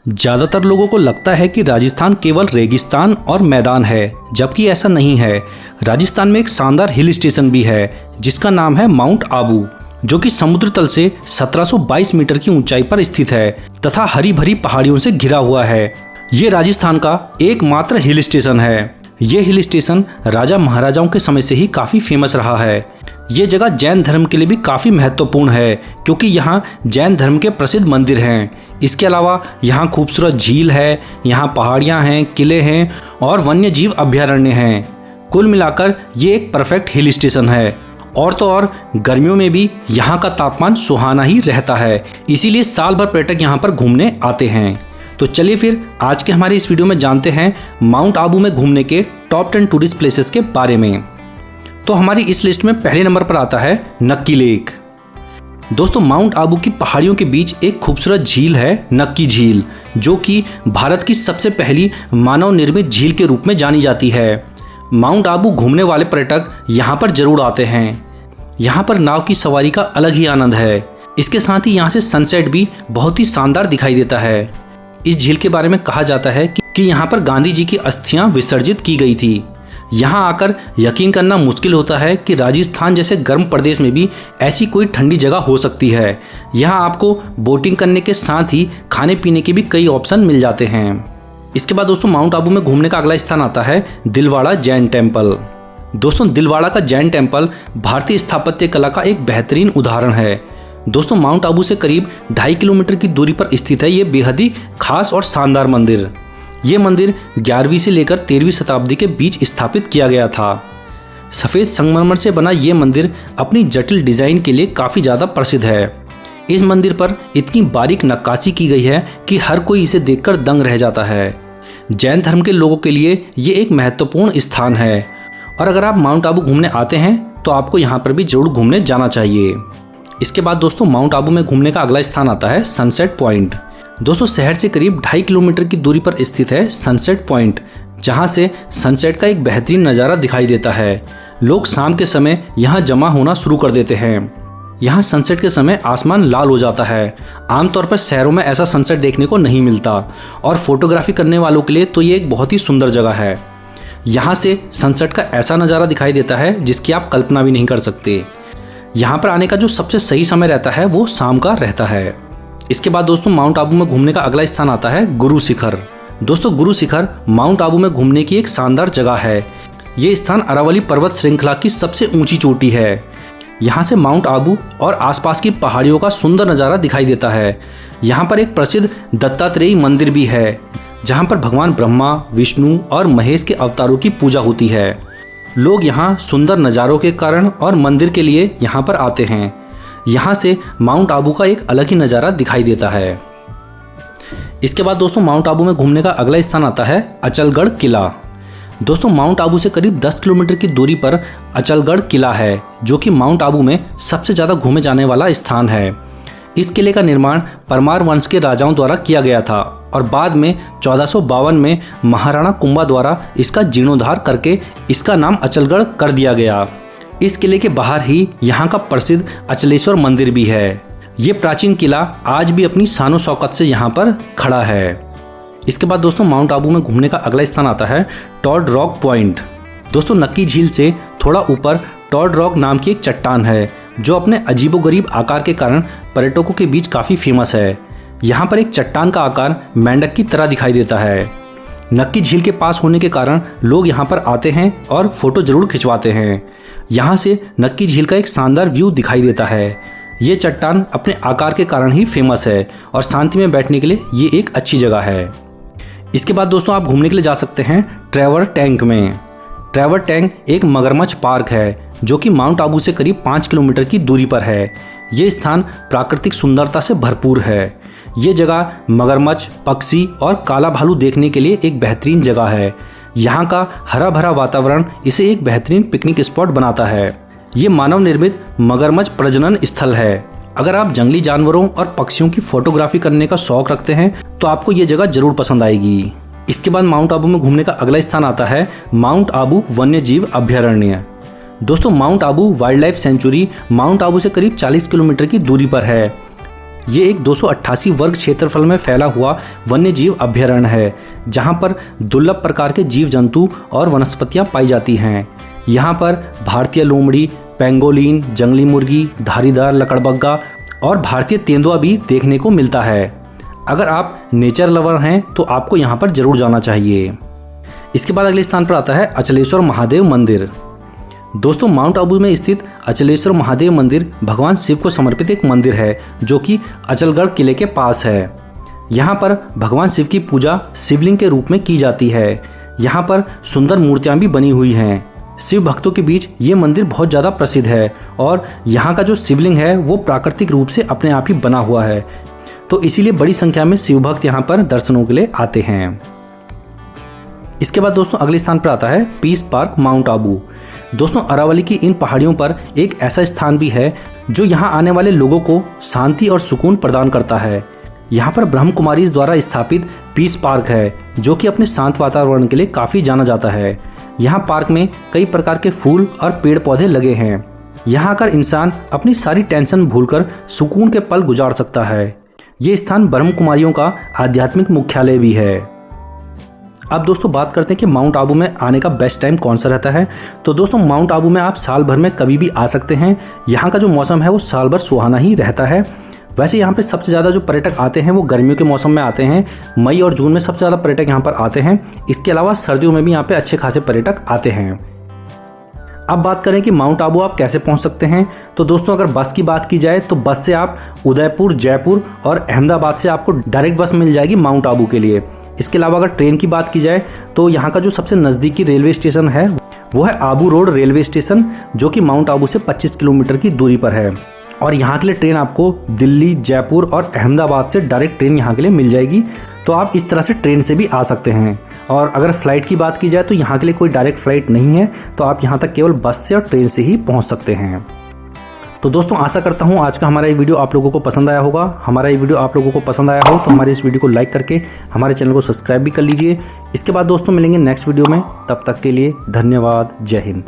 ज़्यादातर लोगों को लगता है कि राजस्थान केवल रेगिस्तान और मैदान है, जबकि ऐसा नहीं है। राजस्थान में एक शानदार हिल स्टेशन भी है जिसका नाम है माउंट आबू, जो कि समुद्र तल से 1722 मीटर की ऊंचाई पर स्थित है तथा हरी भरी पहाड़ियों से घिरा हुआ है। ये राजस्थान का एकमात्र हिल स्टेशन है। ये हिल स्टेशन राजा महाराजाओं के समय से ही काफ़ी फेमस रहा है। ये जगह जैन धर्म के लिए भी काफ़ी महत्वपूर्ण है, क्योंकि यहाँ जैन धर्म के प्रसिद्ध मंदिर हैं। इसके अलावा यहाँ खूबसूरत झील है, यहाँ पहाड़ियाँ हैं, किले हैं और वन्य जीव अभ्यारण्य हैं। कुल मिलाकर ये एक परफेक्ट हिल स्टेशन है। और तो और गर्मियों में भी यहाँ का तापमान सुहाना ही रहता है, इसीलिए साल भर पर्यटक यहाँ पर घूमने आते हैं। तो चलिए फिर आज के हमारे इस वीडियो में जानते हैं माउंट आबू में घूमने के टॉप 10 टूरिस्ट प्लेसेस के बारे में। तो हमारी इस लिस्ट में पहले नंबर पर आता है नक्की लेक। दोस्तों, माउंट आबू की पहाड़ियों के बीच एक खूबसूरत झील है नक्की झील, जो कि भारत की सबसे पहली मानव निर्मित झील के रूप में जानी जाती है। माउंट आबू घूमने वाले पर्यटक यहाँ पर जरूर आते हैं। यहाँ पर नाव की सवारी का अलग ही आनंद है। इसके साथ ही यहाँ से सनसेट भी बहुत ही शानदार दिखाई देता है। इस झील के बारे में कहा जाता है कि यहाँ पर गांधी जी की अस्थियां विसर्जित की गई थी। यहाँ आकर यकीन करना मुश्किल होता है कि राजस्थान जैसे गर्म प्रदेश में भी ऐसी कोई ठंडी जगह हो सकती है। यहाँ आपको बोटिंग करने के साथ ही खाने पीने के भी कई ऑप्शन मिल जाते हैं। इसके बाद दोस्तों, माउंट आबू में घूमने का अगला स्थान आता है दिलवाड़ा जैन टेम्पल। दोस्तों, दिलवाड़ा का जैन टेम्पल भारतीय स्थापत्य कला का एक बेहतरीन उदाहरण है। दोस्तों, माउंट आबू से करीब 2.5 किलोमीटर की दूरी पर स्थित है ये बेहद ही खास और शानदार मंदिर। ये मंदिर 11वीं से लेकर 13वीं शताब्दी के बीच स्थापित किया गया था। सफ़ेद संगमरमर से बना ये मंदिर अपनी जटिल डिज़ाइन के लिए काफ़ी ज़्यादा प्रसिद्ध है। इस मंदिर पर इतनी बारीक नक्काशी की गई है कि हर कोई इसे देखकर दंग रह जाता है। जैन धर्म के लोगों के लिए ये एक महत्वपूर्ण स्थान है और अगर आप माउंट आबू घूमने आते हैं तो आपको यहाँ पर भी जरूर घूमने जाना चाहिए। इसके बाद दोस्तों, माउंट आबू में घूमने का अगला स्थान आता है सनसेट पॉइंट। दोस्तों, शहर से करीब 2.5 किलोमीटर की दूरी पर स्थित है सनसेट पॉइंट, जहां से सनसेट का एक बेहतरीन नज़ारा दिखाई देता है। लोग शाम के समय यहां जमा होना शुरू कर देते हैं। यहां सनसेट के समय आसमान लाल हो जाता है। आमतौर पर शहरों में ऐसा सनसेट देखने को नहीं मिलता और फोटोग्राफी करने वालों के लिए तो ये एक बहुत ही सुंदर जगह है। यहाँ से सनसेट का ऐसा नज़ारा दिखाई देता है जिसकी आप कल्पना भी नहीं कर सकते। यहाँ पर आने का जो सबसे सही समय रहता है वो शाम का रहता है। इसके बाद दोस्तों, माउंट आबू में घूमने का अगला स्थान आता है गुरु शिखर। दोस्तों, गुरु शिखर माउंट आबू में घूमने की एक शानदार जगह है। ये स्थान अरावली पर्वत श्रृंखला की सबसे ऊंची चोटी है। यहाँ से माउंट आबू और आसपास की पहाड़ियों का सुंदर नज़ारा दिखाई देता है। यहाँ पर एक प्रसिद्ध दत्तात्रेय मंदिर भी है, जहाँ पर भगवान ब्रह्मा, विष्णु और महेश के अवतारों की पूजा होती है। लोग यहाँ सुंदर नज़ारों के कारण और मंदिर के लिए यहाँ पर आते हैं। यहाँ से माउंट आबू का एक अलग ही नज़ारा दिखाई देता है। इसके बाद दोस्तों, माउंट आबू में घूमने का अगला स्थान आता है अचलगढ़ किला। दोस्तों, माउंट आबू से करीब 10 किलोमीटर की दूरी पर अचलगढ़ किला है, जो कि माउंट आबू में सबसे ज़्यादा घूमे जाने वाला स्थान है। इस किले का निर्माण परमार वंश के राजाओं द्वारा किया गया था और बाद में 1452 में महाराणा कुंभा द्वारा इसका जीर्णोद्धार करके इसका नाम अचलगढ़ कर दिया गया। इस किले के बाहर ही यहाँ का प्रसिद्ध अचलेश्वर मंदिर भी है। ये प्राचीन किला आज भी अपनी शानो शौकत से यहाँ पर खड़ा है। इसके बाद दोस्तों, माउंट आबू में घूमने का अगला स्थान आता है टॉड रॉक पॉइंट। दोस्तों, नक्की झील से थोड़ा ऊपर टॉड रॉक नाम की एक चट्टान है, जो अपने अजीबोगरीब आकार के कारण पर्यटकों के बीच काफ़ी फेमस है। यहाँ पर एक चट्टान का आकार मेंढक की तरह दिखाई देता है। नक्की झील के पास होने के कारण लोग यहाँ पर आते हैं और फोटो जरूर खिंचवाते हैं। यहाँ से नक्की झील का एक शानदार व्यू दिखाई देता है। ये चट्टान अपने आकार के कारण ही फेमस है और शांति में बैठने के लिए ये एक अच्छी जगह है। इसके बाद दोस्तों, आप घूमने के लिए जा सकते हैं ट्रेवर टैंक में। ट्रेवर टैंक एक मगरमच्छ पार्क है, जो कि माउंट आबू से करीब 5 किलोमीटर की दूरी पर है। ये स्थान प्राकृतिक सुंदरता से भरपूर है। ये जगह मगरमच्छ, पक्षी और काला भालू देखने के लिए एक बेहतरीन जगह है। यहाँ का हरा भरा वातावरण इसे एक बेहतरीन पिकनिक स्पॉट बनाता है। ये मानव निर्मित मगरमच्छ प्रजनन स्थल है। अगर आप जंगली जानवरों और पक्षियों की फोटोग्राफी करने का शौक रखते हैं तो आपको ये जगह जरूर पसंद आएगी। इसके बाद माउंट आबू में घूमने का अगला स्थान आता है माउंट आबू वन्य जीव अभ्यारण्य। दोस्तों, mount Abu wild life sanctuary mount Abu से करीब 40 किलोमीटर की दूरी पर है। ये एक 288 वर्ग क्षेत्रफल में फैला हुआ वन्यजीव अभयारण्य है, जहाँ पर दुर्लभ प्रकार के जीव जंतु और वनस्पतियाँ पाई जाती हैं। यहाँ पर भारतीय लोमड़ी, पेंगोलिन, जंगली मुर्गी, धारीदार लकड़बग्गा और भारतीय तेंदुआ भी देखने को मिलता है। अगर आप नेचर लवर हैं तो आपको यहाँ पर जरूर जाना चाहिए। इसके बाद अगले स्थान पर आता है अचलेश्वर महादेव मंदिर। दोस्तों, माउंट आबू में स्थित अचलेश्वर महादेव मंदिर भगवान शिव को समर्पित एक मंदिर है जो कि अचलगढ़ किले के पास है। यहाँ पर भगवान शिव की पूजा शिवलिंग के रूप में की जाती है। यहाँ पर सुंदर मूर्तियाँ भी बनी हुई हैं। शिव भक्तों के बीच ये मंदिर बहुत ज़्यादा प्रसिद्ध है और यहाँ का जो शिवलिंग है वो प्राकृतिक रूप से अपने आप ही बना हुआ है, तो इसीलिए बड़ी संख्या में शिव भक्त यहाँ पर दर्शनों के लिए आते हैं। इसके बाद दोस्तों अगले स्थान पर आता है पीस पार्क माउंट आबू। दोस्तों, अरावली की इन पहाड़ियों पर एक ऐसा स्थान भी है जो यहाँ आने वाले लोगों को शांति और सुकून प्रदान करता है। यहाँ पर ब्रह्म कुमारी द्वारा स्थापित पीस पार्क है जो कि अपने शांत वातावरण के लिए काफ़ी जाना जाता है। यहाँ पार्क में कई प्रकार के फूल और पेड़ पौधे लगे हैं। यहाँ आकर इंसान अपनी सारी टेंशन भूलकर सुकून के पल गुजार सकता है। ये स्थान ब्रह्म कुमारियों का आध्यात्मिक मुख्यालय भी है। अब दोस्तों बात करते हैं कि माउंट आबू में आने का बेस्ट टाइम कौन सा रहता है। तो दोस्तों, माउंट आबू में आप साल भर में कभी भी आ सकते हैं। यहाँ का जो मौसम है वो साल भर सुहाना ही रहता है। वैसे यहाँ पे सबसे ज़्यादा जो पर्यटक आते हैं वो गर्मियों के मौसम में आते हैं। मई और जून में सबसे ज़्यादा पर्यटक यहाँ पर आते हैं। इसके अलावा सर्दियों में भी यहाँ पे अच्छे खासे पर्यटक आते हैं। अब बात करें कि माउंट आबू आप कैसे पहुँच सकते हैं। तो दोस्तों, अगर बस की बात की जाए तो बस से आप उदयपुर, जयपुर और अहमदाबाद से आपको डायरेक्ट बस मिल जाएगी माउंट आबू के लिए। इसके अलावा अगर ट्रेन की बात की जाए तो यहाँ का जो सबसे नज़दीकी रेलवे स्टेशन है वो है आबू रोड रेलवे स्टेशन, जो कि माउंट आबू से 25 किलोमीटर की दूरी पर है। और यहाँ के लिए ट्रेन आपको दिल्ली, जयपुर और अहमदाबाद से डायरेक्ट ट्रेन यहाँ के लिए मिल जाएगी। तो आप इस तरह से ट्रेन से भी आ सकते हैं। और अगर फ़्लाइट की बात की जाए तो यहाँ के लिए कोई डायरेक्ट फ़्लाइट नहीं है, तो आप यहाँ तक केवल बस से और ट्रेन से ही पहुँच सकते हैं। तो दोस्तों, आशा करता हूँ आज का हमारा ये वीडियो आप लोगों को पसंद आया होगा। हमारा ये वीडियो आप लोगों को पसंद आया हो तो हमारे इस वीडियो को लाइक करके हमारे चैनल को सब्सक्राइब भी कर लीजिए। इसके बाद दोस्तों मिलेंगे नेक्स्ट वीडियो में, तब तक के लिए धन्यवाद। जय हिंद।